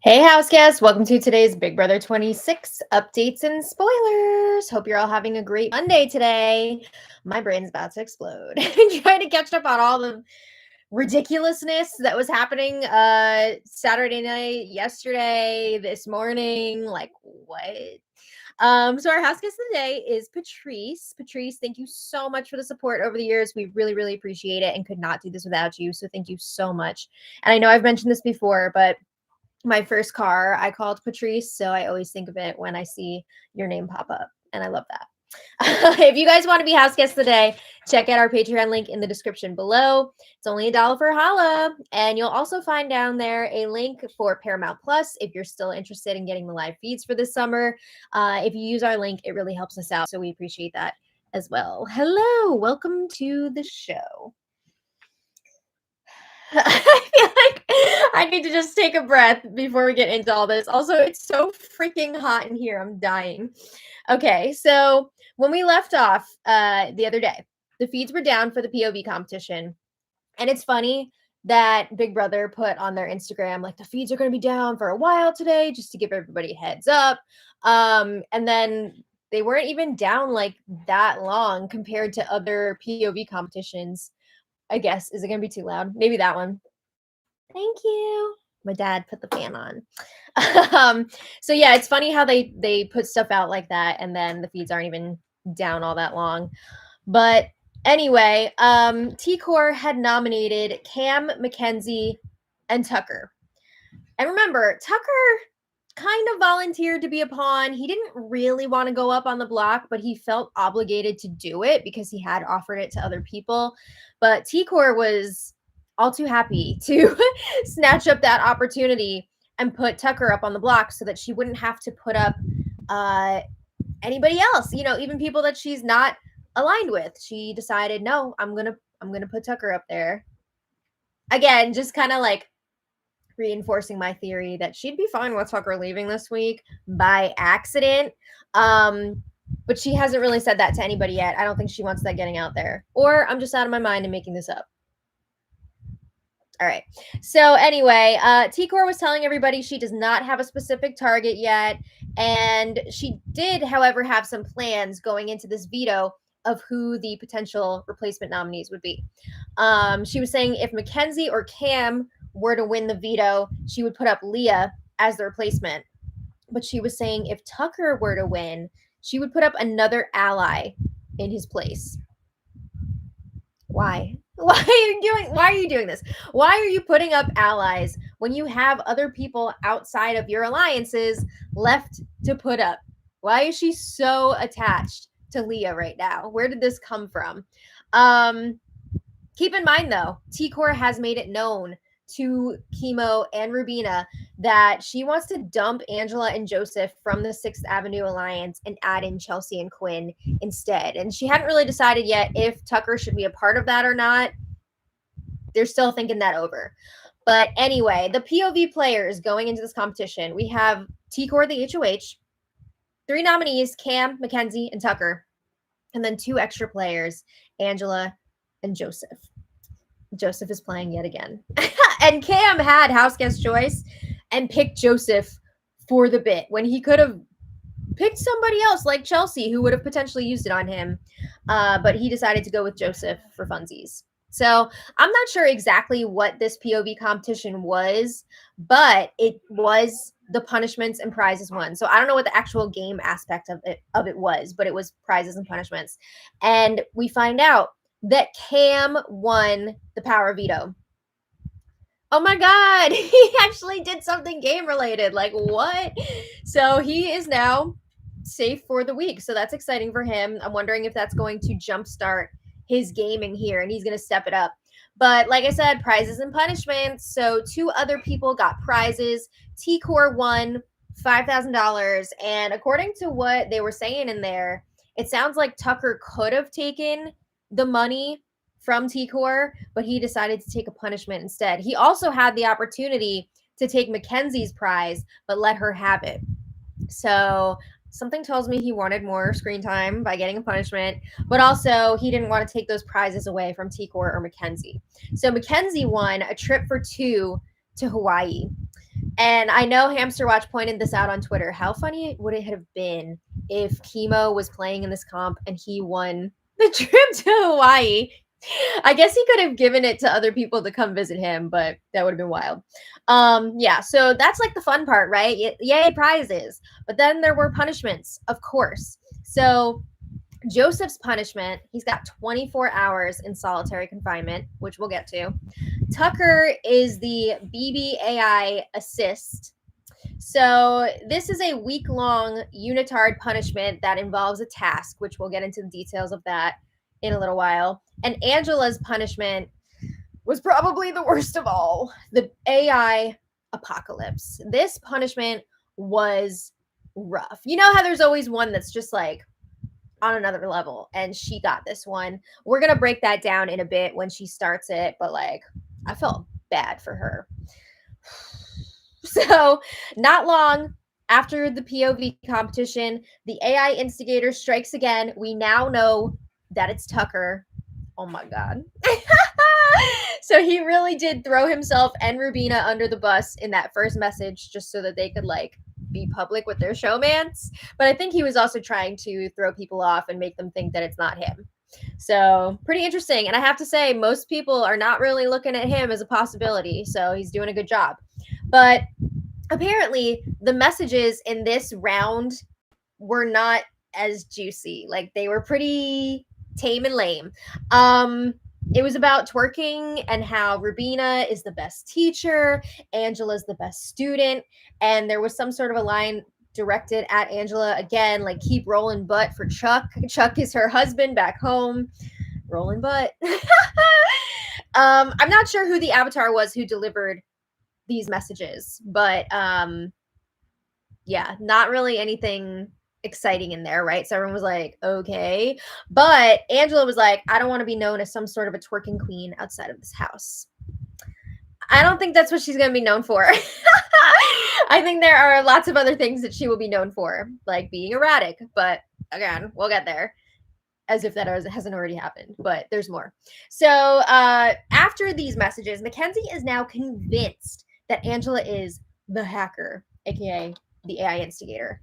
Hey, house guests. Welcome to today's Big Brother 26 updates and spoilers. Hope you're all having a great Monday today. My brain's about to explode. Trying to catch up on all the ridiculousness that was happening Saturday night, yesterday, this morning. Like, what? So our house guest today is Patrice. Patrice, thank you so much for the support over the years. We really, really appreciate it and could not do this without you. So thank you so much. And I know I've mentioned this before, but my first car, I called Patrice, so I always think of it when I see your name pop up, and I love that. If you guys want to be house guests today, check out our Patreon link in the description below. It's only $1 for holla, and you'll also find down there a link for Paramount Plus if you're still interested in getting the live feeds for this summer. If you use our link, it really helps us out, so we appreciate that as well. Hello, welcome to the show. I feel like I need to just take a breath before we get into all this. Also, it's so freaking hot in here. I'm dying. Okay, so when we left off the other day, the feeds were down for the POV competition. And it's funny that Big Brother put on their Instagram, like, the feeds are going to be down for a while today, just to give everybody a heads up. And then they weren't even down like that long compared to other POV competitions. I guess. Is it going to be too loud? Maybe that one. Thank you. My dad put the fan on. So yeah, it's funny how they put stuff out like that and then the feeds aren't even down all that long. But anyway, T-Core had nominated Cam, Mackenzie, and Tucker. And remember, Tucker kind of volunteered to be a pawn. He didn't really want to go up on the block, but he felt obligated to do it because he had offered it to other people. But T-Core was all too happy to snatch up that opportunity and put Tucker up on the block so that she wouldn't have to put up anybody else, even people that she's not aligned with. She decided, no, I'm gonna put Tucker up there. Again, just kind of like reinforcing my theory that she'd be fine with Tucker leaving this week by accident. But she hasn't really said that to anybody yet. I don't think she wants that getting out there. Or I'm just out of my mind and making this up. All right. So anyway, T-Core was telling everybody she does not have a specific target yet. And she did, however, have some plans going into this veto of who the potential replacement nominees would be. She was saying if Mackenzie or Cam were to win the veto, she would put up Leah as the replacement. But she was saying if Tucker were to win, she would put up another ally in his place. Why? Why are you doing this? Why are you putting up allies when you have other people outside of your alliances left to put up? Why is she so attached to Leah right now? Where did this come from? Keep in mind, though, T-Core has made it known to Chemo and Rubina that she wants to dump Angela and Joseph from the 6th Avenue Alliance and add in Chelsea and Quinn instead. And she hadn't really decided yet if Tucker should be a part of that or not. They're still thinking that over. But anyway, the POV players going into this competition, we have T-Core, the HOH, 3 nominees, Cam, Mackenzie, and Tucker, and then 2 extra players, Angela and Joseph. Joseph is playing yet again. And Cam had house guest choice and picked Joseph for the bit when he could have picked somebody else like Chelsea who would have potentially used it on him. But he decided to go with Joseph for funsies. So I'm not sure exactly what this POV competition was, but it was the punishments and prizes one. So I don't know what the actual game aspect of it was, but it was prizes and punishments. And we find out that Cam won the power veto. Oh my God, he actually did something game related. Like, what? So he is now safe for the week. So that's exciting for him. I'm wondering if that's going to jumpstart his gaming here and he's going to step it up. But like I said, prizes and punishments. So 2 other people got prizes. T-Core won $5,000. And according to what they were saying in there, it sounds like Tucker could have taken the money from T-Core, but he decided to take a punishment instead. He also had the opportunity to take Mackenzie's prize, but let her have it. So something tells me he wanted more screen time by getting a punishment, but also he didn't want to take those prizes away from T-Core or Mackenzie. So Mackenzie won a trip for 2 to Hawaii. And I know Hamster Watch pointed this out on Twitter. How funny would it have been if Chemo was playing in this comp and he won the trip to Hawaii? I guess he could have given it to other people to come visit him, but that would have been wild. Yeah, so that's like the fun part, right? Yay, prizes. But then there were punishments, of course. So Joseph's punishment, he's got 24 hours in solitary confinement, which we'll get to. Tucker is the BBAI assist. So this is a week-long unitard punishment that involves a task, which we'll get into the details of that in a little while. And Angela's punishment was probably the worst of all, the AI apocalypse. This punishment was rough. You know how there's always one that's just like on another level, and she got this one. We're going to break that down in a bit when she starts it, but like I felt bad for her. So, not long after the POV competition, the AI instigator strikes again. We now know that it's Tucker. Oh my god. So he really did throw himself and Rubina under the bus in that first message just so that they could like be public with their showmance. But I think he was also trying to throw people off and make them think that it's not him. So pretty interesting. And I have to say, most people are not really looking at him as a possibility. So he's doing a good job. But apparently the messages in this round were not as juicy. Like they were pretty tame and lame. It was about twerking and how Rubina is the best teacher, Angela's the best student, and there was some sort of a line directed at Angela again, like keep rolling butt for Chuck. Chuck is her husband back home. Rolling butt. I'm not sure who the avatar was who delivered these messages, but yeah, not really anything exciting in there, right? So everyone was like, okay. But Angela was like, I don't want to be known as some sort of a twerking queen outside of this house. I don't think that's what she's going to be known for. I think there are lots of other things that she will be known for, like being erratic. But again, we'll get there. As if that hasn't already happened, but there's more. So after these messages, Mackenzie is now convinced that Angela is the hacker, aka the AI instigator.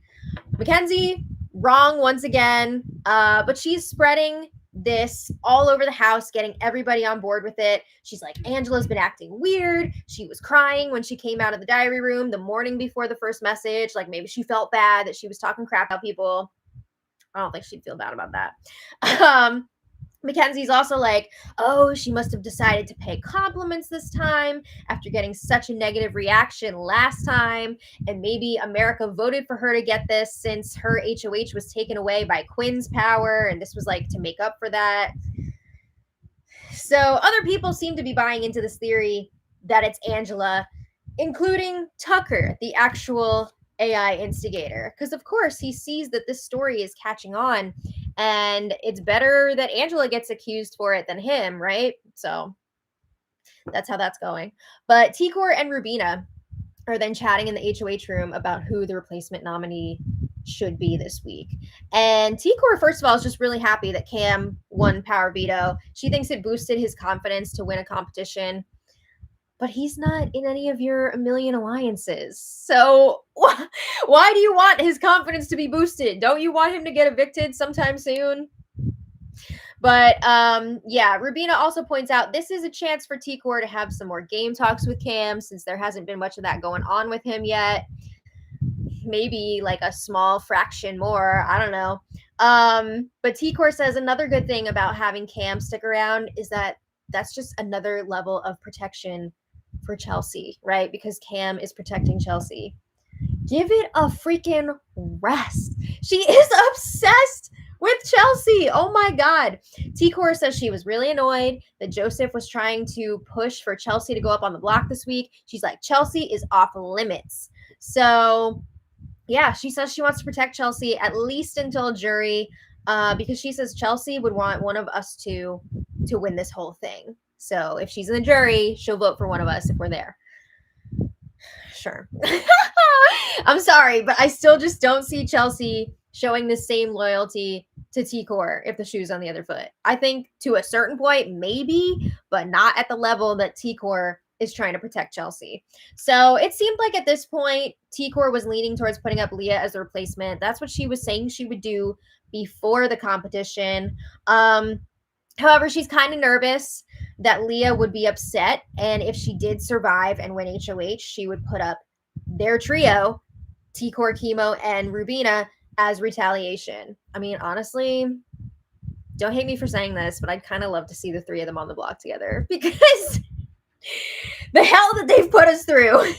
Mackenzie, wrong once again, but she's spreading this all over the house, getting everybody on board with it. She's like, Angela's been acting weird. She was crying when she came out of the diary room the morning before the first message. Like maybe she felt bad that she was talking crap about people. I don't think she'd feel bad about that. Mackenzie's also like, oh, she must have decided to pay compliments this time after getting such a negative reaction last time. And maybe America voted for her to get this since her HOH was taken away by Quinn's power. And this was like to make up for that. So other people seem to be buying into this theory that it's Angela, including Tucker, the actual AI instigator. Because of course he sees that this story is catching on and it's better that Angela gets accused for it than him, right? So that's how that's going. But T-Core and Rubina are then chatting in the HOH room about who the replacement nominee should be this week. And T-Core, first of all, is just really happy that Cam won Power Veto. She thinks it boosted his confidence to win a competition. But he's not in any of your a million alliances. So why do you want his confidence to be boosted? Don't you want him to get evicted sometime soon? But yeah, Rubina also points out this is a chance for T-Core to have some more game talks with Cam since there hasn't been much of that going on with him yet. Maybe like a small fraction more. I don't know. But T-Core says another good thing about having Cam stick around is that that's just another level of protection for Chelsea, right? Because Cam is protecting Chelsea. Give it a freaking rest. She is obsessed with Chelsea. Oh my God. T-Core says she was really annoyed that Joseph was trying to push for Chelsea to go up on the block this week. She's like, Chelsea is off limits. So yeah, she says she wants to protect Chelsea at least until jury, because she says Chelsea would want one of us to win this whole thing. So if she's in the jury, she'll vote for one of us if we're there. Sure. I'm sorry, but I still just don't see Chelsea showing the same loyalty to T-Core if the shoe's on the other foot. I think to a certain point, maybe, but not at the level that T-Core is trying to protect Chelsea. So it seemed like at this point, T-Core was leaning towards putting up Leah as a replacement. That's what she was saying she would do before the competition. However, she's kind of nervous that Leah would be upset, and if she did survive and win HOH, she would put up their trio, T-Core, Chemo, and Rubina, as retaliation. I mean, honestly, don't hate me for saying this, but I'd kind of love to see the three of them on the block together, because the hell that they've put us through.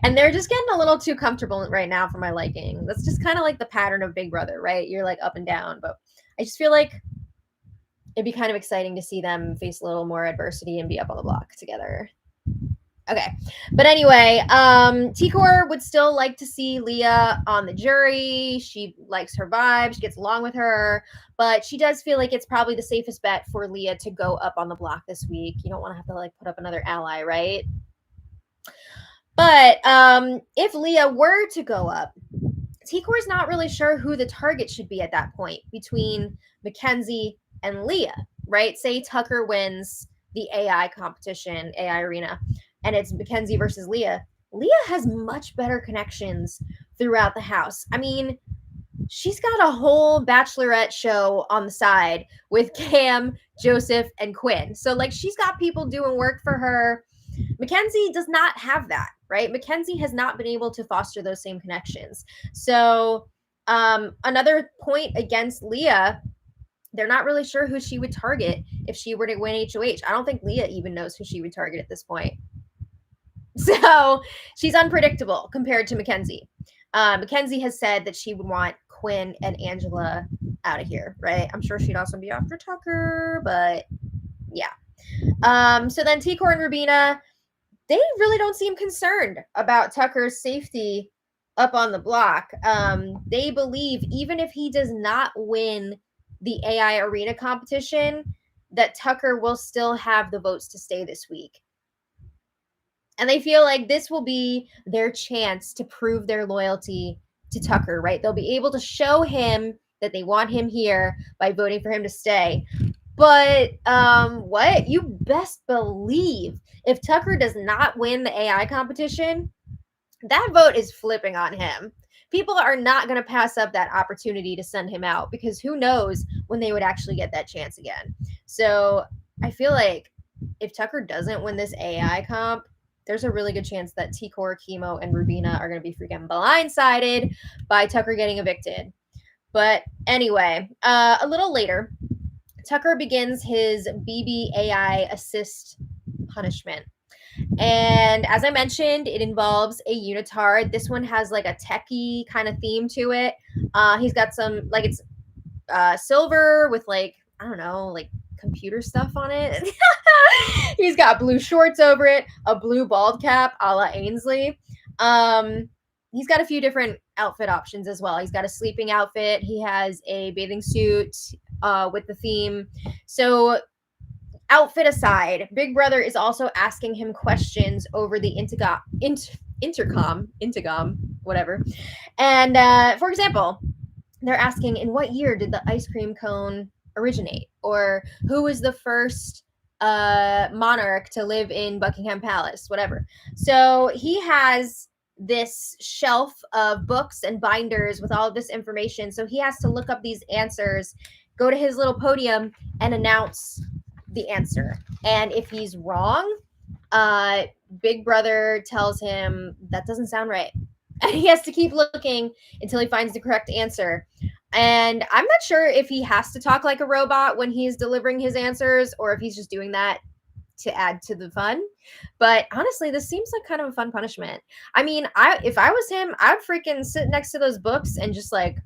And they're just getting a little too comfortable right now for my liking. That's just kind of like the pattern of Big Brother, right? You're like up and down, but I just feel like it'd be kind of exciting to see them face a little more adversity and be up on the block together. Okay. But anyway, T-Core would still like to see Leah on the jury. She likes her vibe. She gets along with her. But she does feel like it's probably the safest bet for Leah to go up on the block this week. You don't want to have to like put up another ally, right? But if Leah were to go up, T-Core's not really sure who the target should be at that point between Mackenzie and Leah, right? Say Tucker wins the AI competition, AI arena, and it's Mackenzie versus Leah. Leah has much better connections throughout the house. I mean, she's got a whole bachelorette show on the side with Cam, Joseph, and Quinn. So, like, she's got people doing work for her. Mackenzie does not have that, right? Mackenzie has not been able to foster those same connections. So, another point against Leah, they're not really sure who she would target if she were to win HOH. I don't think Leah even knows who she would target at this point. So she's unpredictable compared to Mackenzie. Mackenzie has said that she would want Quinn and Angela out of here, right? I'm sure she'd also be after Tucker, but yeah. So then T-Core and Rubina, they really don't seem concerned about Tucker's safety up on the block. They believe even if he does not win the AI arena competition, that Tucker will still have the votes to stay this week. And they feel like this will be their chance to prove their loyalty to Tucker, right? They'll be able to show him that they want him here by voting for him to stay. But what? You best believe if Tucker does not win the AI competition, that vote is flipping on him. People are not going to pass up that opportunity to send him out, because who knows when they would actually get that chance again. So I feel like if Tucker doesn't win this AI comp, there's a really good chance that T-Core, Chemo, and Rubina are going to be freaking blindsided by Tucker getting evicted. But anyway, a little later, Tucker begins his BBAI assist punishment. And as I mentioned, it involves a unitard. This one has like a techie kind of theme to it. He's got some, like, it's silver with, like, I don't know, like computer stuff on it. He's got blue shorts over it, a blue bald cap a la Ainsley. He's got a few different outfit options as well. He's got a sleeping outfit. He has a bathing suit with the theme. So outfit aside, Big Brother is also asking him questions over the intercom, whatever. And for example, they're asking, in what year did the ice cream cone originate? Or who was the first monarch to live in Buckingham Palace? Whatever. So he has this shelf of books and binders with all of this information. So he has to look up these answers, go to his little podium, and announce the answer. And if he's wrong, Big Brother tells him that doesn't sound right. And he has to keep looking until he finds the correct answer. And I'm not sure if he has to talk like a robot when he's delivering his answers, or if he's just doing that to add to the fun. But honestly, this seems like kind of a fun punishment. I mean, if I was him, I'd freaking sit next to those books and just like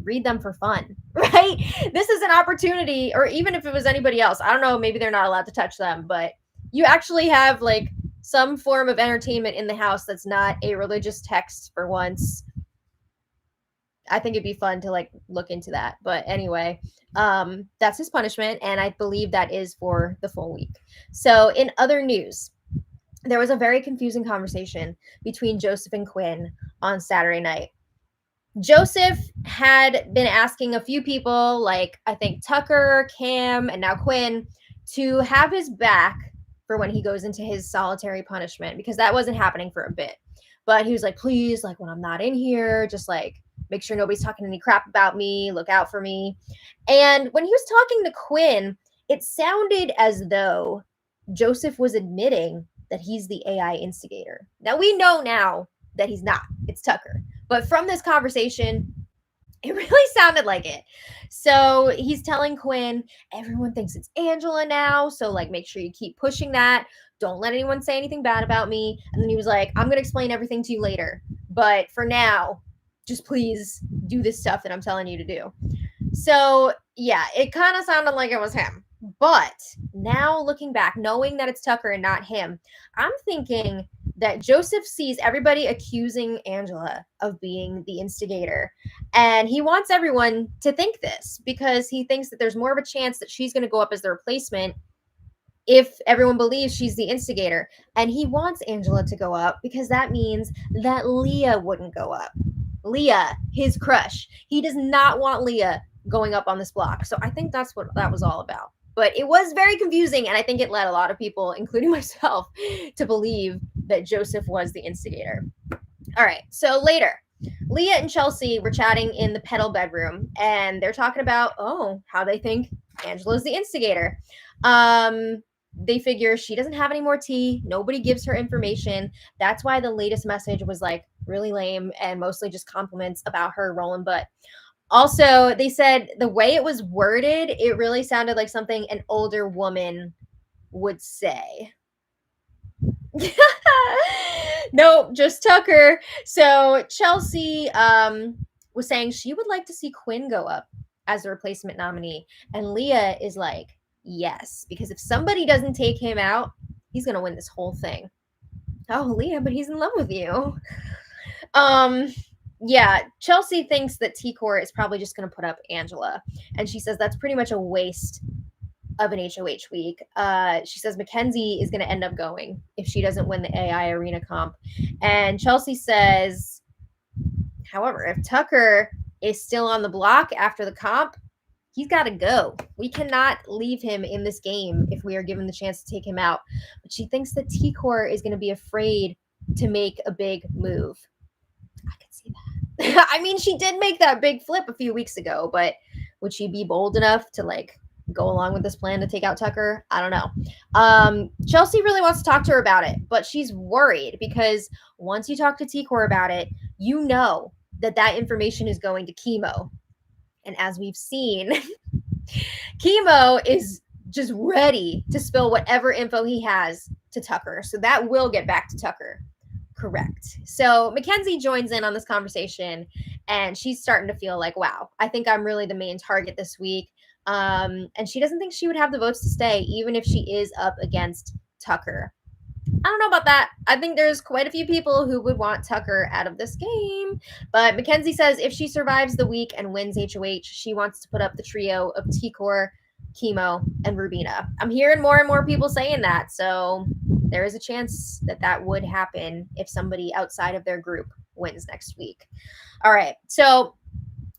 read them for fun, right? This is an opportunity, or even if it was anybody else, I don't know, maybe they're not allowed to touch them, but you actually have like some form of entertainment in the house that's not a religious text for once. I think it'd be fun to like look into that. But anyway, that's his punishment, and I believe that is for the full week. So in other news, there was a very confusing conversation between Joseph and Quinn on Saturday night. Joseph had been asking a few people, like I think Tucker, Cam, and now Quinn, to have his back for when he goes into his solitary punishment, because that wasn't happening for a bit. But he was like, please, like, when I'm not in here, just like make sure nobody's talking any crap about me, look out for me. And when he was talking to Quinn, it sounded as though Joseph was admitting that he's the AI instigator. Now we know now that he's not. It's Tucker. But from this conversation, it really sounded like it. So he's telling Quinn, everyone thinks it's Angela now. So, like, make sure you keep pushing that. Don't let anyone say anything bad about me. And then he was like, I'm going to explain everything to you later. But for now, just please do this stuff that I'm telling you to do. So, yeah, it kind of sounded like it was him. But now looking back, knowing that it's Tucker and not him, I'm thinking that Joseph sees everybody accusing Angela of being the instigator. And he wants everyone to think this because he thinks that there's more of a chance that she's going to go up as the replacement if everyone believes she's the instigator. And he wants Angela to go up because that means that Leah wouldn't go up. Leah, his crush. He does not want Leah going up on this block. So I think that's what that was all about. But it was very confusing, and I think it led a lot of people, including myself, to believe that Joseph was the instigator. All right, so later, Leah and Chelsea were chatting in the pedal bedroom, and they're talking about, how they think Angela's the instigator. They figure she doesn't have any more tea. Nobody gives her information. That's why the latest message was like really lame and mostly just compliments about her rolling butt. Also, they said the way it was worded, it really sounded like something an older woman would say. Nope, just Tucker. So Chelsea was saying she would like to see Quinn go up as a replacement nominee. And Leah is like, yes, because if somebody doesn't take him out, he's going to win this whole thing. Oh, Leah, but he's in love with you. Yeah, Chelsea thinks that T-Core is probably just going to put up Angela. And she says that's pretty much a waste of an HOH week. She says Mackenzie is going to end up going if she doesn't win the AI arena comp. And Chelsea says, however, if Tucker is still on the block after the comp, he's got to go. We cannot leave him in this game if we are given the chance to take him out. But she thinks that T-Core is going to be afraid to make a big move. I could see that. I mean, she did make that big flip a few weeks ago, but would she be bold enough to like go along with this plan to take out Tucker? I don't know. Chelsea really wants to talk to her about it, but she's worried because once you talk to T-Core about it, you know that information is going to Chemo. And as we've seen, Chemo is just ready to spill whatever info he has to Tucker. So that will get back to Tucker. Correct. So Mackenzie joins in on this conversation and she's starting to feel like, wow, I think I'm really the main target this week. And she doesn't think she would have the votes to stay, even if she is up against Tucker. I don't know about that. I think there's quite a few people who would want Tucker out of this game. But Mackenzie says if she survives the week and wins HOH, she wants to put up the trio of T-Core, Chemo, and Rubina. I'm hearing more and more people saying that. So there is a chance that that would happen if somebody outside of their group wins next week. All right. So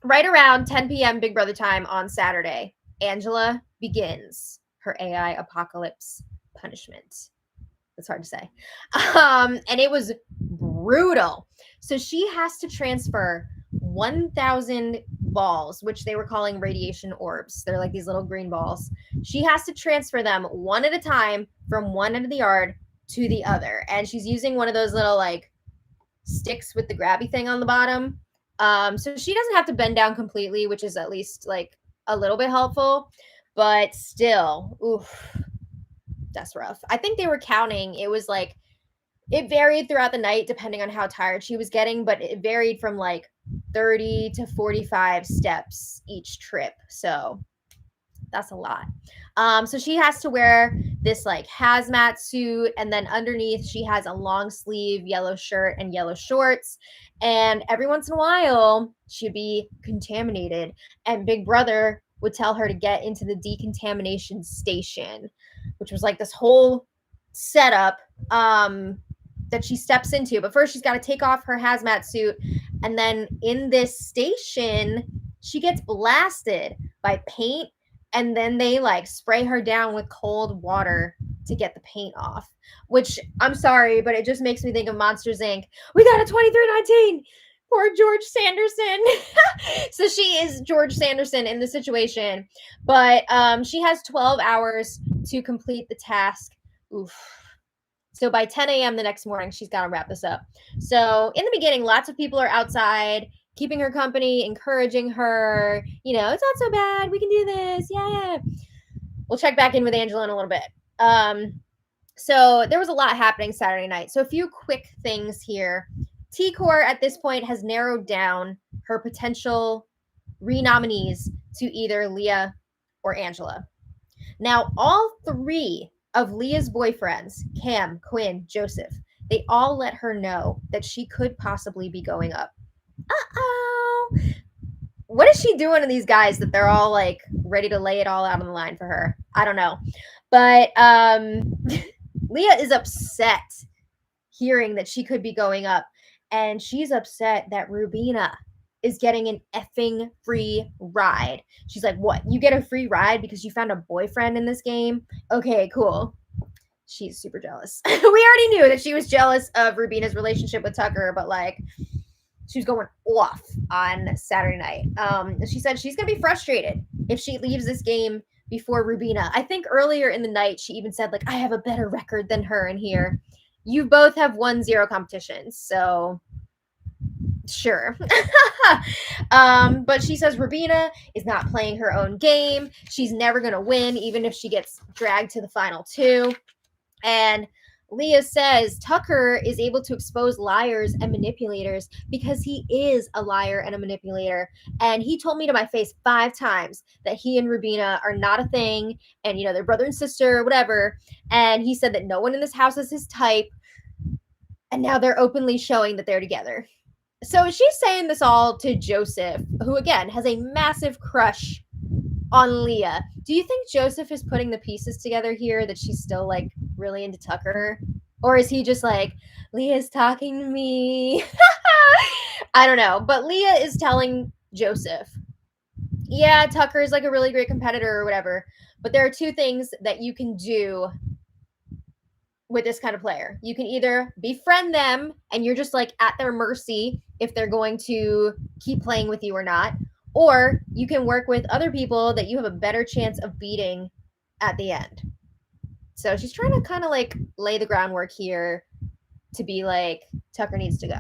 right around 10 p.m. Big Brother time on Saturday, Angela begins her AI apocalypse punishment. It's hard to say. And it was brutal. So she has to transfer 1,000 balls, which they were calling radiation orbs. They're like these little green balls. She has to transfer them one at a time from one end of the yard to the other. And she's using one of those little like sticks with the grabby thing on the bottom. So she doesn't have to bend down completely, which is at least like a little bit helpful, but still, oof, that's rough. I think they were counting. It was like, it varied throughout the night depending on how tired she was getting, but it varied from like 30 to 45 steps each trip. So that's a lot. So she has to wear this like hazmat suit, and then underneath she has a long sleeve yellow shirt and yellow shorts. And every once in a while she'd be contaminated, and Big Brother would tell her to get into the decontamination station, which was like this whole setup that she steps into. But first she's got to take off her hazmat suit, and then in this station she gets blasted by paint, and then they like spray her down with cold water to get the paint off, which I'm sorry, but it just makes me think of Monsters Inc. We got a 2319. Poor George Sanderson. So she is George Sanderson in the situation, but she has 12 hours to complete the task. Oof. So by 10 a.m. the next morning, she's got to wrap this up. So in the beginning, lots of people are outside keeping her company, encouraging her. You know, it's not so bad. We can do this. Yeah. We'll check back in with Angela in a little bit. So there was a lot happening Saturday night. So a few quick things here. T-Core at this point has narrowed down her potential renominees to either Leah or Angela. Now, all three of Leah's boyfriends, Cam, Quinn, Joseph, they all let her know that she could possibly be going up. Uh-oh. What is she doing to these guys that they're all like ready to lay it all out on the line for her? I don't know. But Leah is upset hearing that she could be going up. And she's upset that Rubina is getting an effing free ride. She's like, what? You get a free ride because you found a boyfriend in this game? Okay, cool. She's super jealous. We already knew that she was jealous of Rubina's relationship with Tucker, but like, she was going off on Saturday night. She said she's going to be frustrated if she leaves this game before Rubina. I think earlier in the night, she even said, like, I have a better record than her in here. You both have won 0 competitions, so sure. But she says Rubina is not playing her own game. She's never going to win, even if she gets dragged to the final 2. And Leah says Tucker is able to expose liars and manipulators because he is a liar and a manipulator. And he told me to my face 5 times that he and Rubina are not a thing and, you know, they're brother and sister, whatever. And he said that no one in this house is his type. And now they're openly showing that they're together. So she's saying this all to Joseph, who, again, has a massive crush on Leah. Do you think Joseph is putting the pieces together here that she's still, like, really into Tucker? Or is he just like, Leah's talking to me? I don't know. But Leah is telling Joseph, yeah, Tucker is, like, a really great competitor or whatever. But there are 2 things that you can do with this kind of player. You can either befriend them and you're just like at their mercy if they're going to keep playing with you or not, or you can work with other people that you have a better chance of beating at the end. So she's trying to kind of like lay the groundwork here to be like, Tucker needs to go.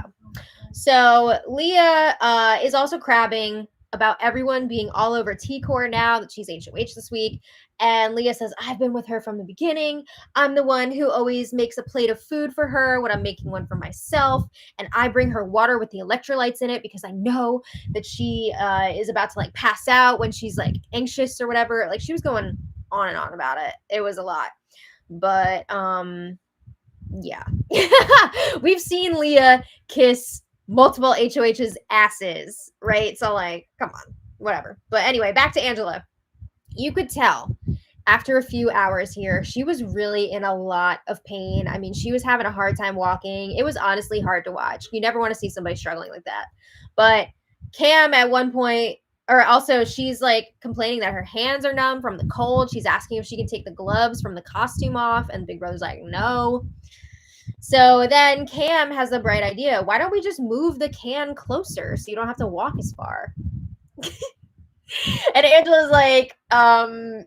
So Leah is also crabbing about everyone being all over T-Core now that she's HOH this week. And Leah says, I've been with her from the beginning. I'm the one who always makes a plate of food for her when I'm making one for myself. And I bring her water with the electrolytes in it because I know that she is about to like pass out when she's like anxious or whatever. Like she was going on and on about it. It was a lot. But yeah. We've seen Leah kiss multiple HOH's asses, right? So like, come on, whatever. But anyway, back to Angela. You could tell after a few hours here, she was really in a lot of pain. I mean, she was having a hard time walking. It was honestly hard to watch. You never want to see somebody struggling like that. But Cam at one point, or also she's like complaining that her hands are numb from the cold. She's asking if she can take the gloves from the costume off. And Big Brother's like, no. So then Cam has the bright idea. Why don't we just move the can closer so you don't have to walk as far? And Angela's like, no,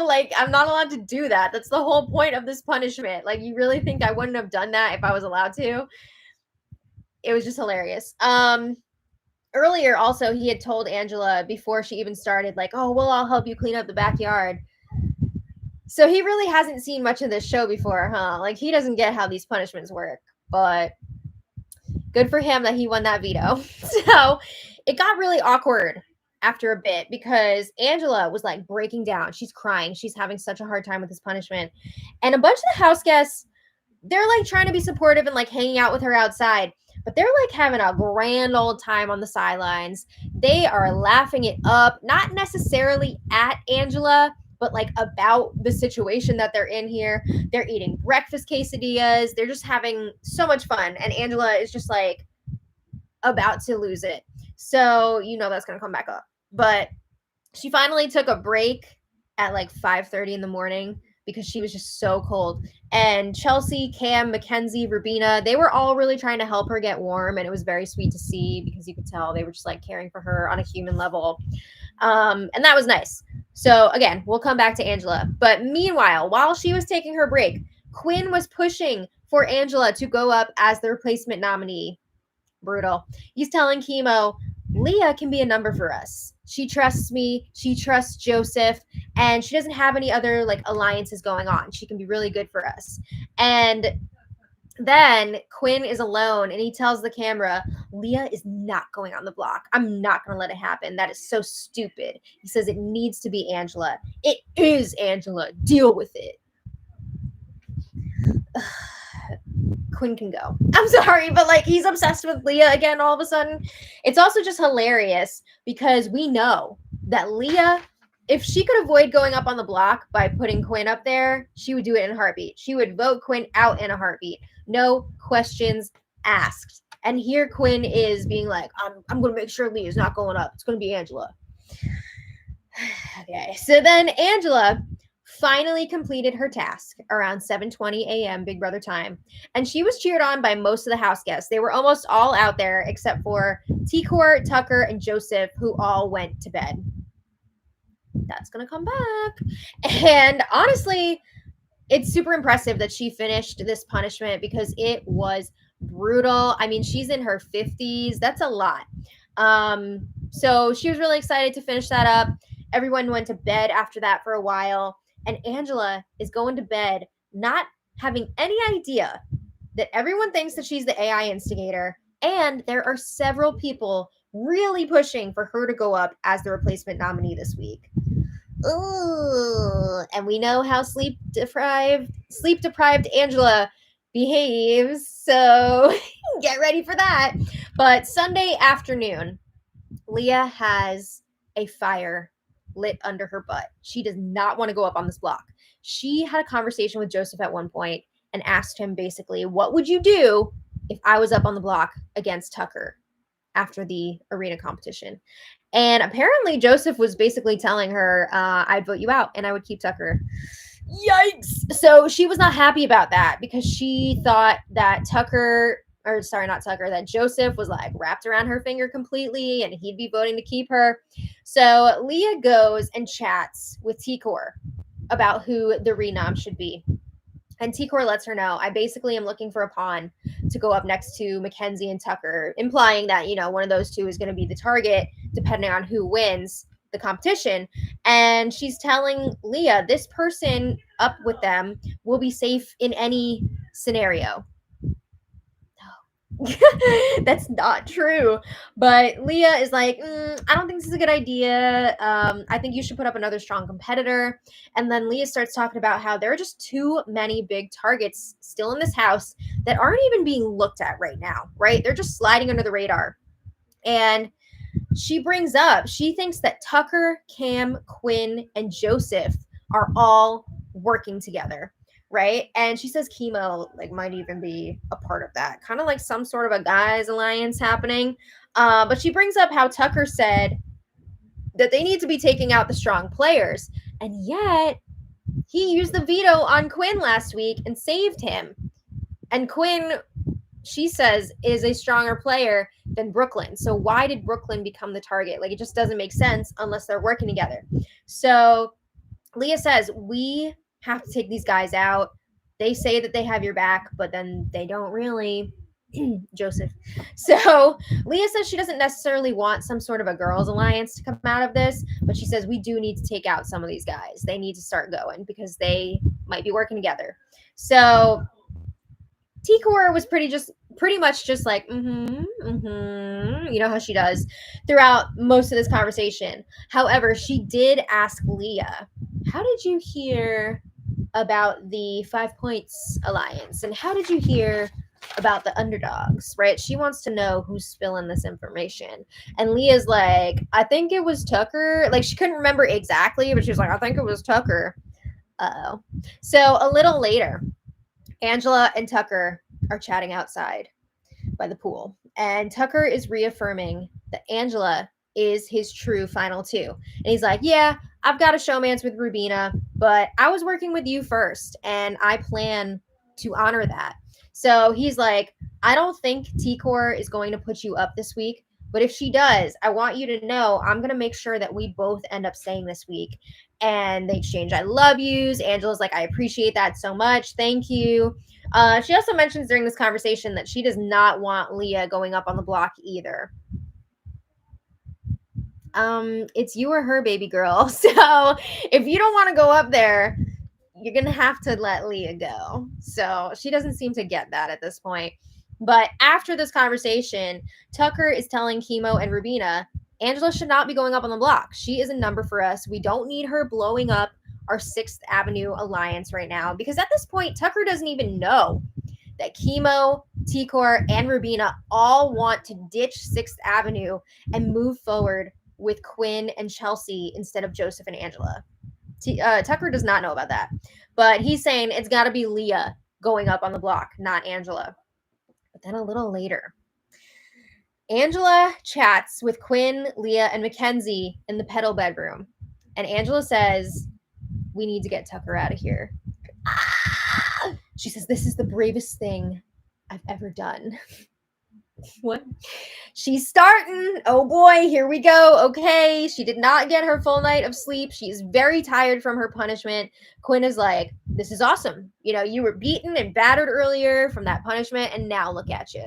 like, I'm not allowed to do that. That's the whole point of this punishment. Like, you really think I wouldn't have done that if I was allowed to? It was just hilarious. Earlier, also, he had told Angela before she even started, like, oh, well, I'll help you clean up the backyard. So he really hasn't seen much of this show before, huh? Like, he doesn't get how these punishments work. But good for him that he won that veto. So it got really awkward after a bit because Angela was like breaking down. She's crying. She's having such a hard time with this punishment. And a bunch of the house guests, they're like trying to be supportive and like hanging out with her outside, but they're like having a grand old time on the sidelines. They are laughing it up, not necessarily at Angela, but like about the situation that they're in here. They're eating breakfast quesadillas. They're just having so much fun. And Angela is just like about to lose it. So, you know, that's going to come back up. But she finally took a break at like 5:30 in the morning because she was just so cold. And Chelsea, Cam, Mackenzie, Rubina, they were all really trying to help her get warm, and it was very sweet to see because you could tell they were just like caring for her on a human level. And that was nice. So again, we'll come back to Angela. But meanwhile, while she was taking her break, Quinn was pushing for Angela to go up as the replacement nominee. Brutal. He's telling Chemo, Leah can be a number for us. She trusts me. She trusts Joseph, and she doesn't have any other like alliances going on. She can be really good for us. And then Quinn is alone, and he tells the camera, Leah is not going on the block. I'm not going to let it happen. That is so stupid. He says it needs to be Angela. It is Angela. Deal with it. Quinn can go. I'm sorry, but like he's obsessed with Leah again all of a sudden. It's also just hilarious because we know that Leah, if she could avoid going up on the block by putting Quinn up there, she would do it in a heartbeat. She would vote Quinn out in a heartbeat. No questions asked. And here Quinn is being like, I'm going to make sure Leah's not going up. It's going to be Angela. Okay, so then Angela finally completed her task around 7:20 a.m. Big Brother time, and she was cheered on by most of the house guests. They were almost all out there except for T-Core, Tucker, and Joseph, who all went to bed. That's gonna come back. And honestly, it's super impressive that she finished this punishment because it was brutal. I mean, she's in her 50s. That's a lot. So she was really excited to finish that up. Everyone went to bed after that for a while. And Angela is going to bed not having any idea that everyone thinks that she's the AI instigator. And there are several people really pushing for her to go up as the replacement nominee this week. Ooh, and we know how sleep deprived Angela behaves. So get ready for that. But Sunday afternoon, Leah has a fire lit under her butt. She does not want to go up on this block. She had a conversation with Joseph at one point and asked him basically, what would you do if I was up on the block against Tucker after the arena competition? And apparently Joseph was basically telling her, I'd vote you out and I would keep Tucker. Yikes. So she was not happy about that because she thought that that Joseph was like wrapped around her finger completely and he'd be voting to keep her. So Leah goes and chats with T-Core about who the renom should be. And T-Core lets her know, I basically am looking for a pawn to go up next to Mackenzie and Tucker, implying that, one of those two is going to be the target depending on who wins the competition. And she's telling Leah, this person up with them will be safe in any scenario. That's not true. But Leah is like, I don't think this is a good idea. I think you should put up another strong competitor. And then Leah starts talking about how there are just too many big targets still in this house that aren't even being looked at right now, right? They're just sliding under the radar. And she brings up, she thinks that Tucker, Cam, Quinn, and Joseph are all working together. Right. And she says Chemo might even be a part of that, kind of like some sort of a guys alliance happening. But she brings up how Tucker said that they need to be taking out the strong players. And yet he used the veto on Quinn last week and saved him. And Quinn, she says, is a stronger player than Brooklyn. So why did Brooklyn become the target? It just doesn't make sense unless they're working together. So Leah says, we have to take these guys out. They say that they have your back, but then they don't really. Joseph. So Leah says she doesn't necessarily want some sort of a girls' alliance to come out of this, but she says we do need to take out some of these guys. They need to start going because they might be working together. So T-Core was pretty much just like, you know how she does throughout most of this conversation. However, she did ask Leah, how did you hear about the 5 Points Alliance? And how did you hear about the underdogs, right? She wants to know who's spilling this information. And Leah's like, I think it was Tucker. She couldn't remember exactly, but she was like, I think it was Tucker. Uh-oh. So a little later, Angela and Tucker are chatting outside by the pool. And Tucker is reaffirming that Angela is his true final two. And he's like, yeah, I've got a showmance with Rubina. but I was working with you first, and I plan to honor that. So he's like, I don't think T-Core is going to put you up this week, but if she does, I want you to know I'm going to make sure that we both end up staying this week. And they exchange I love yous. Angela's like, I appreciate that so much. Thank you. She also mentions during this conversation that she does not want Leah going up on the block either. It's you or her, baby girl. So if you don't want to go up there, you're gonna have to let Leah go. So she doesn't seem to get that at this point. But after this conversation, Tucker is telling Chemo and Rubina, Angela should not be going up on the block. She is a number for us. We don't need her blowing up our 6th Avenue alliance right now, because at this point, Tucker doesn't even know that Chemo, T-Core, and Rubina all want to ditch 6th Avenue and move forward with Quinn and Chelsea instead of Joseph and Angela. Tucker does not know about that, but he's saying it's got to be Leah going up on the block, not Angela. But then a little later, Angela chats with Quinn, Leah, and Mackenzie in the pedal bedroom, and Angela says, we need to get Tucker out of here. She says, this is the bravest thing I've ever done. What? She's starting. Oh boy, here we go. Okay, she did not get her full night of sleep. She's very tired from her punishment. Quinn is like, this is awesome. You know, you were beaten and battered earlier from that punishment, and now look at you.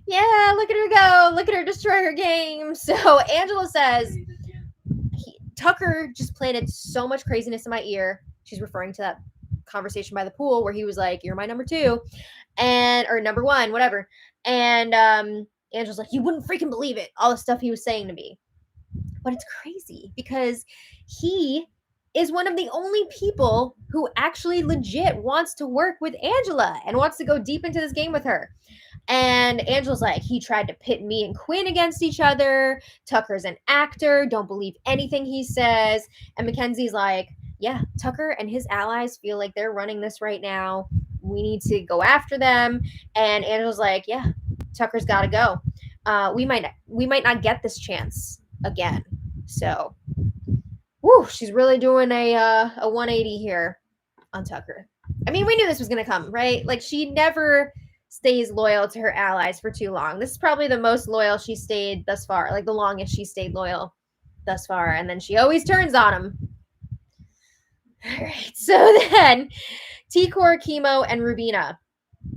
Yeah, look at her go. Look at her destroy her game. So Angela says, Tucker just planted so much craziness in my ear. She's referring to that conversation by the pool where he was like, you're my number 2. Or number 1, whatever. And Angela's like, you wouldn't freaking believe it, all the stuff he was saying to me. But it's crazy because he is one of the only people who actually legit wants to work with Angela and wants to go deep into this game with her. And Angela's like, he tried to pit me and Quinn against each other. Tucker's an actor. Don't believe anything he says. And Mackenzie's like, yeah, Tucker and his allies feel like they're running this right now. We need to go after them. And Angela's like, yeah, Tucker's got to go. We might not get this chance again. So, woo, she's really doing a 180 here on Tucker. I mean, we knew this was going to come, right? Like, she never stays loyal to her allies for too long. This is probably the most loyal she stayed thus far, like the longest she stayed loyal thus far. And then she always turns on him. All right, so then T-Core, Chemo, and Rubina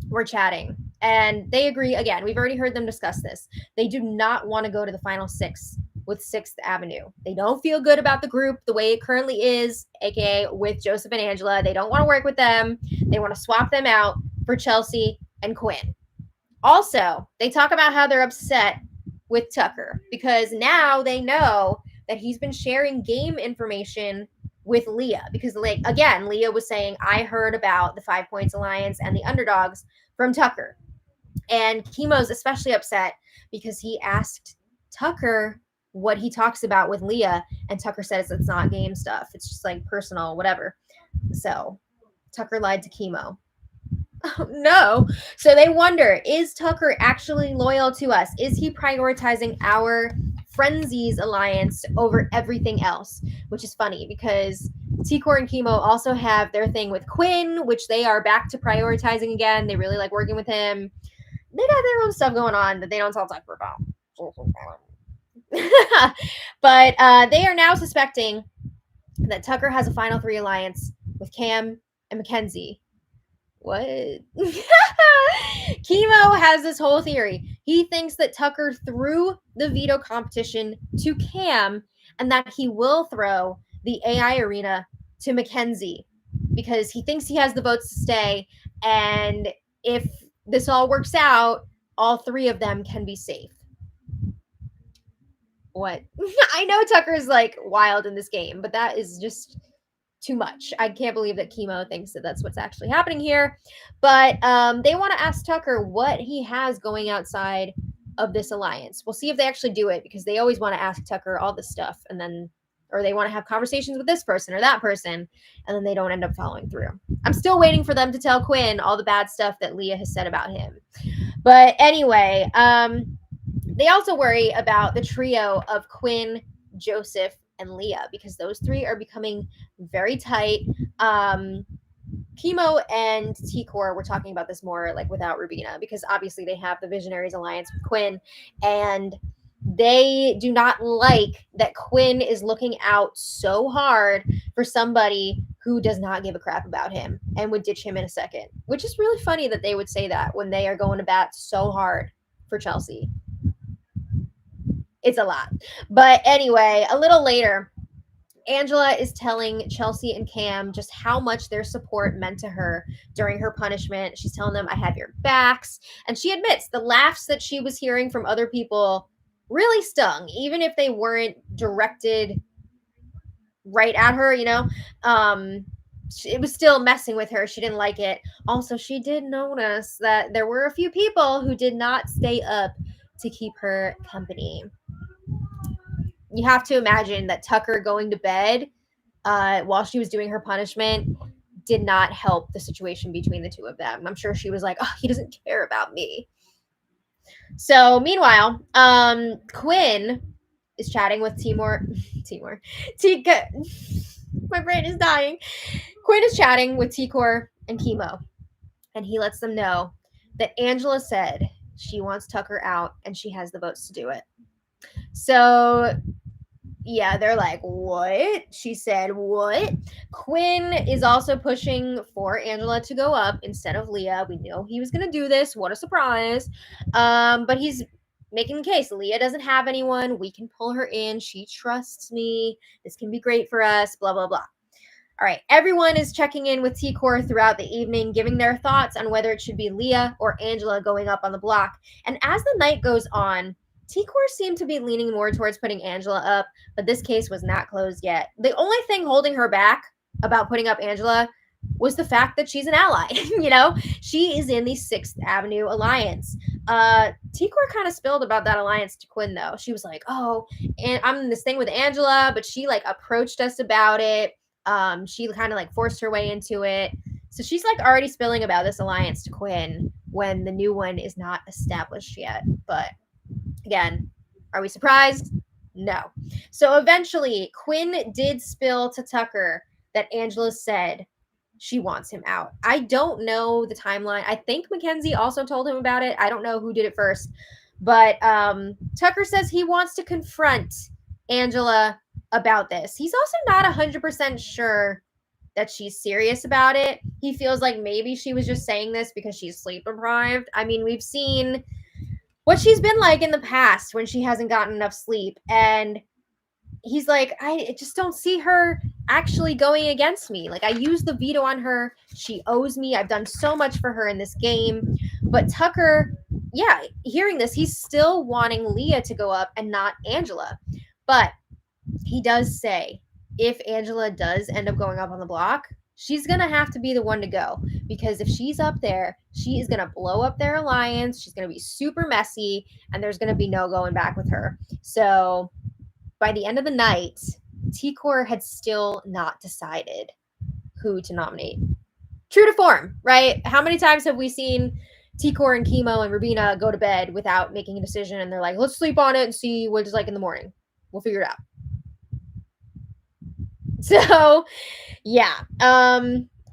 were chatting, and they agree again. We've already heard them discuss this. They do not want to go to the final 6 with 6th Avenue. They don't feel good about the group the way it currently is, aka with Joseph and Angela. They don't want to work with them. They want to swap them out for Chelsea and Quinn. Also, they talk about how they're upset with Tucker because now they know that he's been sharing game information with Leah, because like again, Leah was saying, I heard about the 5 Points Alliance and the underdogs from Tucker. And Chemo's especially upset because he asked Tucker what he talks about with Leah, and Tucker says it's not game stuff. It's just like personal, whatever. So Tucker lied to Chemo. Oh, no. So they wonder, is Tucker actually loyal to us? Is he prioritizing our Frenzies alliance over everything else? Which is funny because T-Core and Chemo also have their thing with Quinn, which they are back to prioritizing again. They really like working with him. They got their own stuff going on that they don't tell Tucker about. But they are now suspecting that Tucker has a Final 3 alliance with Cam and Mackenzie. What? Chemo has this whole theory. He thinks that Tucker threw the veto competition to Cam and that he will throw the AI arena to Mackenzie because he thinks he has the votes to stay. And if this all works out, all 3 of them can be safe. What? I know Tucker's like wild in this game, but that is just too much. I can't believe that Chemo thinks that that's what's actually happening here. But they want to ask Tucker what he has going outside of this alliance. We'll see if they actually do it because they always want to ask Tucker all this stuff and then, or they want to have conversations with this person or that person, and then they don't end up following through. I'm still waiting for them to tell Quinn all the bad stuff that Leah has said about him. But anyway, they also worry about the trio of Quinn, Joseph, and Leah, because those three are becoming very tight. Chemo and T-Core were talking about this more like without Rubina, because obviously they have the Visionaries alliance with Quinn, and they do not like that Quinn is looking out so hard for somebody who does not give a crap about him and would ditch him in a second, which is really funny that they would say that when they are going to bat so hard for Chelsea. It's a lot. But anyway, a little later, Angela is telling Chelsea and Cam just how much their support meant to her during her punishment. She's telling them, I have your backs. And she admits the laughs that she was hearing from other people really stung, even if they weren't directed right at her, you know? It was still messing with her. She didn't like it. Also, she did notice that there were a few people who did not stay up to keep her company. You have to imagine that Tucker going to bed while she was doing her punishment did not help the situation between the two of them. I'm sure she was like, oh, he doesn't care about me. So meanwhile, Quinn is chatting with Tika. My brain is dying. Quinn is chatting with T-Core and Chemo, and he lets them know that Angela said she wants Tucker out and she has the votes to do it. So yeah, they're like, what? She said, what? Quinn is also pushing for Angela to go up instead of Leah. We know he was going to do this. What a surprise. But he's making the case. Leah doesn't have anyone. We can pull her in. She trusts me. This can be great for us, blah, blah, blah. All right, everyone is checking in with T-Core throughout the evening, giving their thoughts on whether it should be Leah or Angela going up on the block. And as the night goes on, T-Core seemed to be leaning more towards putting Angela up, but this case was not closed yet. The only thing holding her back about putting up Angela was the fact that she's an ally. You know, she is in the 6th Avenue Alliance. T-Core kind of spilled about that alliance to Quinn, though. She was like, oh, and I'm in this thing with Angela, but she like approached us about it. She kind of like forced her way into it. So she's like already spilling about this alliance to Quinn when the new one is not established yet. But again, are we surprised? No. So eventually, Quinn did spill to Tucker that Angela said she wants him out. I don't know the timeline. I think Mackenzie also told him about it. I don't know who did it first. But Tucker says he wants to confront Angela about this. He's also not 100% sure that she's serious about it. He feels like maybe she was just saying this because she's sleep deprived. I mean, we've seen what she's been like in the past when she hasn't gotten enough sleep. And he's like, I just don't see her actually going against me. Like, I used the veto on her. She owes me. I've done so much for her in this game. But Tucker, yeah, hearing this, he's still wanting Leah to go up and not Angela. But he does say if Angela does end up going up on the block, she's going to have to be the one to go, because if she's up there, she is going to blow up their alliance. She's going to be super messy, and there's going to be no going back with her. So by the end of the night, T-Core had still not decided who to nominate. True to form, right? How many times have we seen T-Core and Chemo and Rubina go to bed without making a decision, and they're like, let's sleep on it and see what it's like in the morning. We'll figure it out. So, yeah.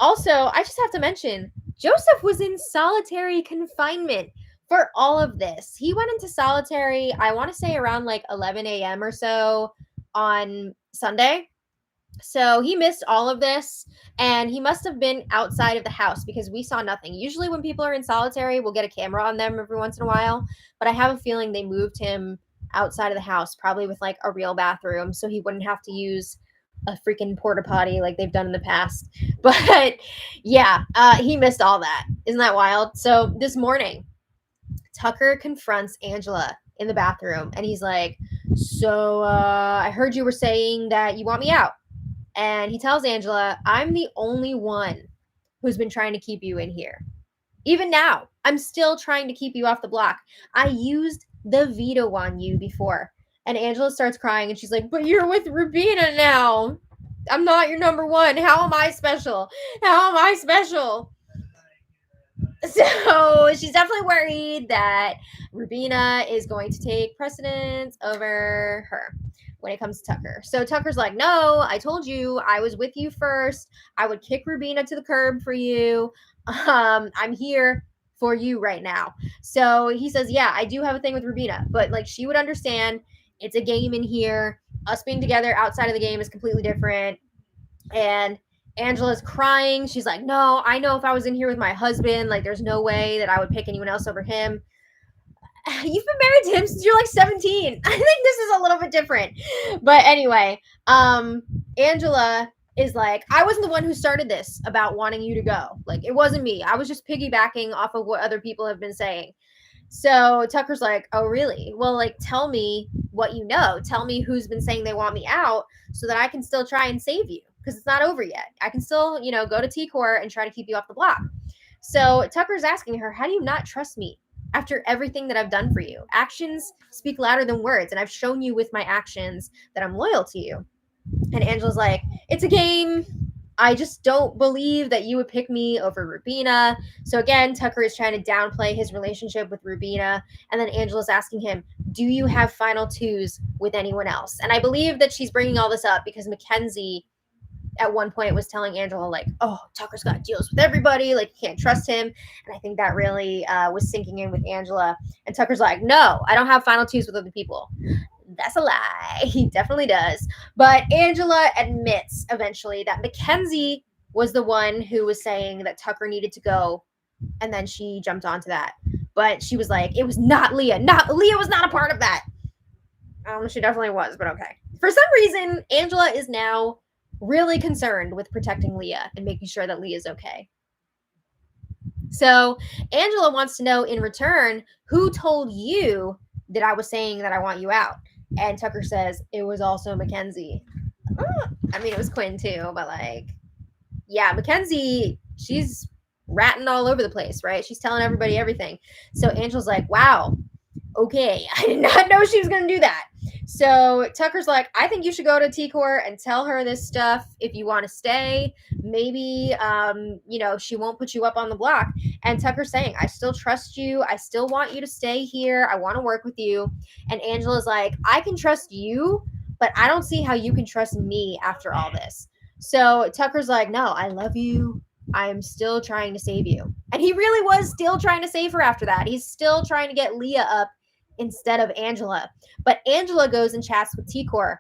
Also, I just have to mention, Joseph was in solitary confinement for all of this. He went into solitary, I want to say around like 11 a.m. or so on Sunday. So he missed all of this, and he must have been outside of the house because we saw nothing. Usually when people are in solitary, we'll get a camera on them every once in a while, but I have a feeling they moved him outside of the house, probably with like a real bathroom, so he wouldn't have to use a freaking porta potty like they've done in the past. But yeah, he missed all that. Isn't that wild? So this morning, Tucker confronts Angela in the bathroom, and he's like, so I heard you were saying that you want me out. And he tells Angela, I'm the only one who's been trying to keep you in here. Even now, I'm still trying to keep you off the block. I used the veto on you before. And Angela starts crying, and she's like, but you're with Rubina now. I'm not your number one. How am I special? How am I special? So she's definitely worried that Rubina is going to take precedence over her when it comes to Tucker. So Tucker's like, no, I told you I was with you first. I would kick Rubina to the curb for you. I'm here for you right now. So he says, yeah, I do have a thing with Rubina, but like she would understand it's a game in here. Us being together outside of the game is completely different. And Angela's crying. She's like, no, I know if I was in here with my husband, like there's no way that I would pick anyone else over him. You've been married to him since you're like 17. I think this is a little bit different. But anyway, Angela is like, I wasn't the one who started this about wanting you to go. Like, it wasn't me. I was just piggybacking off of what other people have been saying. So Tucker's like, oh, really? Well, like, tell me what you know. Tell me who's been saying they want me out so that I can still try and save you because it's not over yet. I can still, go to T-Core and try to keep you off the block. So Tucker's asking her, how do you not trust me after everything that I've done for you? Actions speak louder than words, and I've shown you with my actions that I'm loyal to you. And Angela's like, it's a game. I just don't believe that you would pick me over Rubina. So again, Tucker is trying to downplay his relationship with Rubina. And then Angela's asking him, do you have final twos with anyone else? And I believe that she's bringing all this up because Mackenzie at one point was telling Angela, like, oh, Tucker's got deals with everybody. Like, you can't trust him. And I think that really was sinking in with Angela. And Tucker's like, no, I don't have final twos with other people. That's a lie. He definitely does. But Angela admits eventually that Mackenzie was the one who was saying that Tucker needed to go. And then she jumped onto that. But she was like, it was not Leah. Leah was not a part of that. She definitely was, but okay. For some reason, Angela is now really concerned with protecting Leah and making sure that Leah's okay. So Angela wants to know in return, who told you that I was saying that I want you out? And Tucker says, it was also Mackenzie. I mean, it was Quinn too, but like, yeah, Mackenzie, she's ratting all over the place, right? She's telling everybody everything. So Angela's like, wow, okay, I did not know she was going to do that. So Tucker's like, I think you should go to T-Core and tell her this stuff if you want to stay. Maybe, she won't put you up on the block. And Tucker's saying, I still trust you. I still want you to stay here. I want to work with you. And Angela's like, I can trust you, but I don't see how you can trust me after all this. So Tucker's like, no, I love you. I'm still trying to save you. And he really was still trying to save her after that. He's still trying to get Leah up instead of Angela. But Angela goes and chats with T-Core.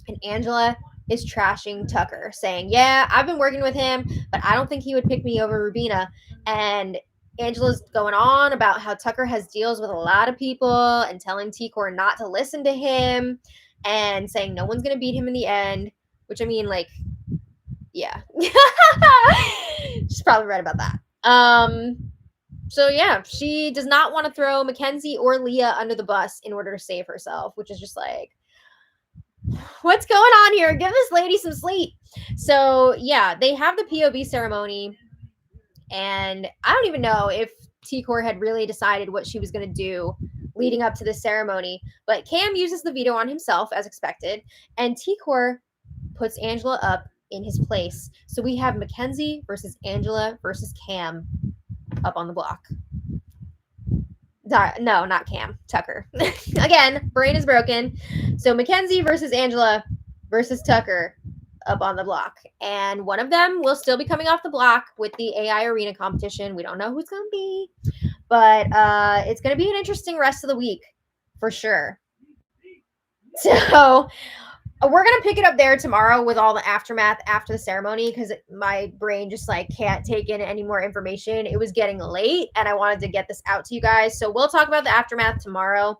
And Angela is trashing Tucker, saying, yeah, I've been working with him, but I don't think he would pick me over Rubina. And Angela's going on about how Tucker has deals with a lot of people and telling T-Core not to listen to him and saying no one's going to beat him in the end, which I mean, like, yeah. She's probably right about that. So yeah, she does not want to throw Mackenzie or Leah under the bus in order to save herself, which is just like, what's going on here? Give this lady some sleep. So yeah, they have the POV ceremony, and I don't even know if T-Core had really decided what she was going to do leading up to this ceremony, but Cam uses the veto on himself as expected, and T-Core puts Angela up in his place. So we have Mackenzie versus Angela versus Cam up on the block. No, not Cam. Tucker. Again, brain is broken. So Mackenzie versus Angela versus Tucker up on the block. And one of them will still be coming off the block with the AI arena competition. We don't know who's going to be. But it's going to be an interesting rest of the week for sure. So we're going to pick it up there tomorrow with all the aftermath after the ceremony because my brain just like can't take in any more information. It was getting late and I wanted to get this out to you guys. So we'll talk about the aftermath tomorrow.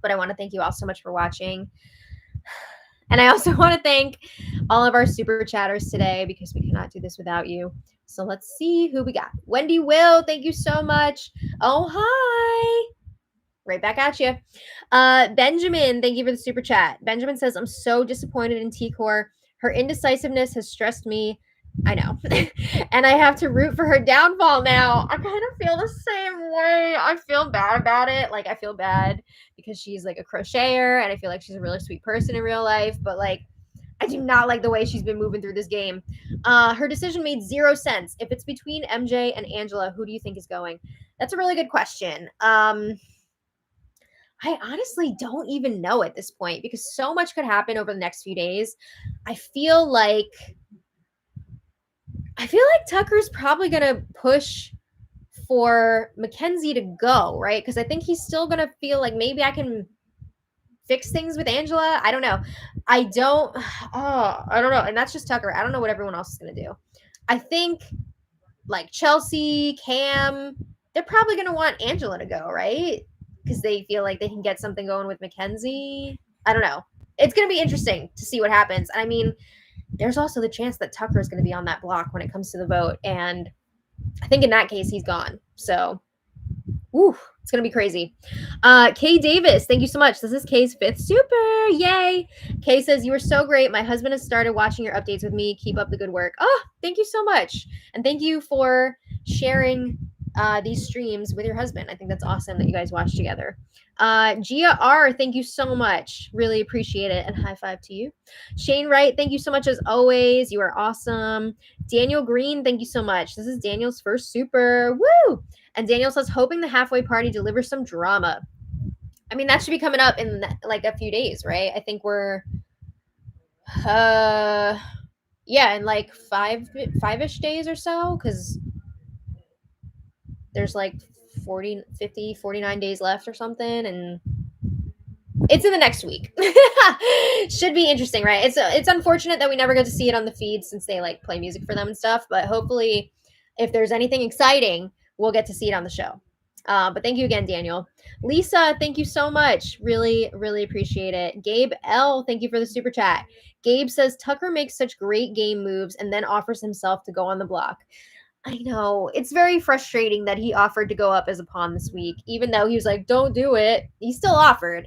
But I want to thank you all so much for watching. And I also want to thank all of our super chatters today because we cannot do this without you. So let's see who we got. Wendy Will, thank you so much. Oh, hi. Right back at you. Benjamin, thank you for the super chat. Benjamin says, I'm so disappointed in T-Core. Her indecisiveness has stressed me. I know. And I have to root for her downfall now. I kind of feel the same way. I feel bad about it. Like, I feel bad because she's like a crocheter and I feel like she's a really sweet person in real life. But like, I do not like the way she's been moving through this game. Her decision made 0 sense. If it's between MJ and Angela, who do you think is going? That's a really good question. I honestly don't even know at this point because so much could happen over the next few days. I feel like Tucker's probably gonna push for Mackenzie to go, right? Because I think he's still gonna feel like maybe I can fix things with Angela. I don't know. I don't know. And that's just Tucker. I don't know what everyone else is gonna do. I think like Chelsea, Cam, they're probably gonna want Angela to go, right? Because they feel like they can get something going with Mackenzie. I don't know. It's gonna be interesting to see what happens. I mean, there's also the chance that Tucker is going to be on that block when it comes to the vote. And I think in that case, he's gone. So, it's going to be crazy. Kay Davis, thank you so much. This is Kay's 5th super. Yay. Kay says, you were so great. My husband has started watching your updates with me. Keep up the good work. Oh, thank you so much. And thank you for sharing these streams with your husband. I think that's awesome that you guys watch together. Gia R, thank you so much. Really appreciate it. And high five to you. Shane Wright, thank you so much as always. You are awesome. Daniel Green, thank you so much. This is Daniel's first super. Woo! And Daniel says, hoping the halfway party delivers some drama. I mean, that should be coming up in like a few days, right? I think we're, in like five-ish days or so, because there's like 40, 50, 49 days left or something, and it's in the next week. Should be interesting, right? It's unfortunate that we never get to see it on the feed since they like play music for them and stuff, but hopefully if there's anything exciting, we'll get to see it on the show. But thank you again, Daniel. Lisa, thank you so much. Really, really appreciate it. Gabe L, thank you for the super chat. Gabe says, Tucker makes such great game moves and then offers himself to go on the block. I know. It's very frustrating that he offered to go up as a pawn this week, even though he was like, don't do it. He still offered.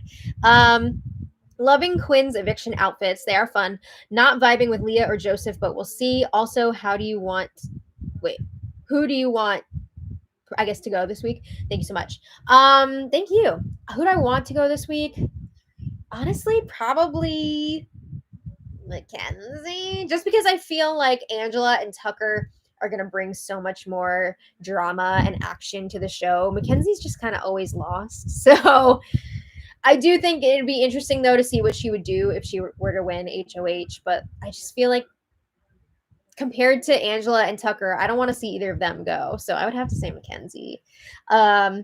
Loving Quinn's eviction outfits. They are fun. Not vibing with Leah or Joseph, but we'll see. Also, who do you want, I guess, to go this week? Thank you so much. Thank you. Who do I want to go this week? Honestly, probably Mackenzie, just because I feel like Angela and Tucker are going to bring so much more drama and action to the show. Mackenzie's just kind of always lost. So I do think it'd be interesting, though, to see what she would do if she were to win HOH. But I just feel like compared to Angela and Tucker, I don't want to see either of them go. So I would have to say Mackenzie. Oh,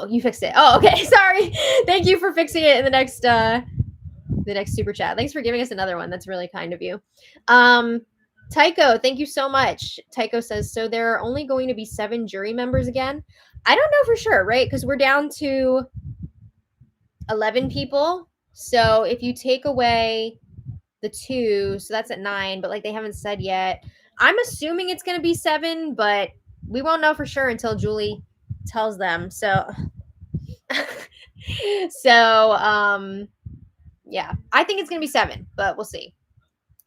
you fixed it. Oh, okay. Sorry. Thank you for fixing it in the next super chat. Thanks for giving us another one. That's really kind of you. Tycho, thank you so much. Tycho says, so there are only going to be 7 jury members again? I don't know for sure, right? Because we're down to 11 people. So if you take away the 2, so that's at 9, but like they haven't said yet. I'm assuming it's going to be 7, but we won't know for sure until Julie tells them. So, yeah, I think it's going to be 7, but we'll see.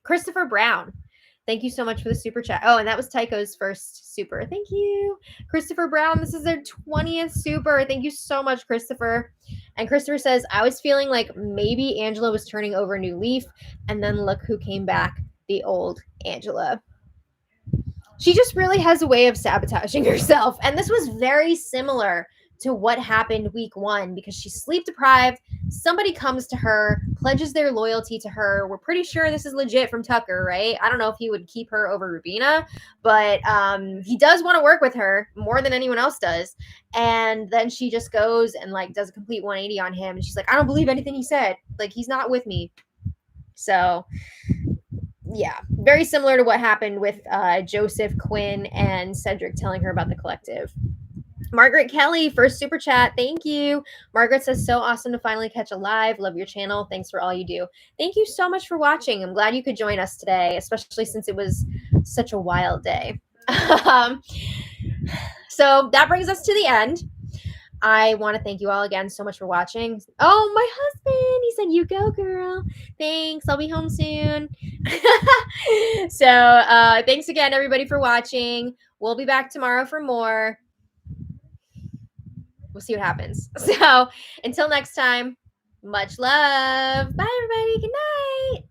Christopher Brown, thank you so much for the super chat. Oh, and that was Tycho's first super. Thank you. Christopher Brown, this is their 20th super. Thank you so much, Christopher. And Christopher says, I was feeling like maybe Angela was turning over a new leaf, and then look who came back, the old Angela. She just really has a way of sabotaging herself. And this was very similar to what happened week 1 because she's sleep deprived. Somebody comes to her, pledges their loyalty to her. We're pretty sure this is legit from Tucker, right? I don't know if he would keep her over Rubina, but he does want to work with her more than anyone else does. And then she just goes and like does a complete 180 on him. And she's like, I don't believe anything he said. Like, he's not with me. So yeah, very similar to what happened with Joseph, Quinn, and Cedric telling her about the collective. Margaret Kelly, first super chat. Thank you. Margaret says, so awesome to finally catch a live. Love your channel. Thanks for all you do. Thank you so much for watching. I'm glad you could join us today, especially since it was such a wild day. So that brings us to the end. I want to thank you all again so much for watching. Oh, my husband. He said, you go, girl. Thanks. I'll be home soon. So thanks again, everybody, for watching. We'll be back tomorrow for more. We'll see what happens. So until next time, much love. Bye, everybody. Good night.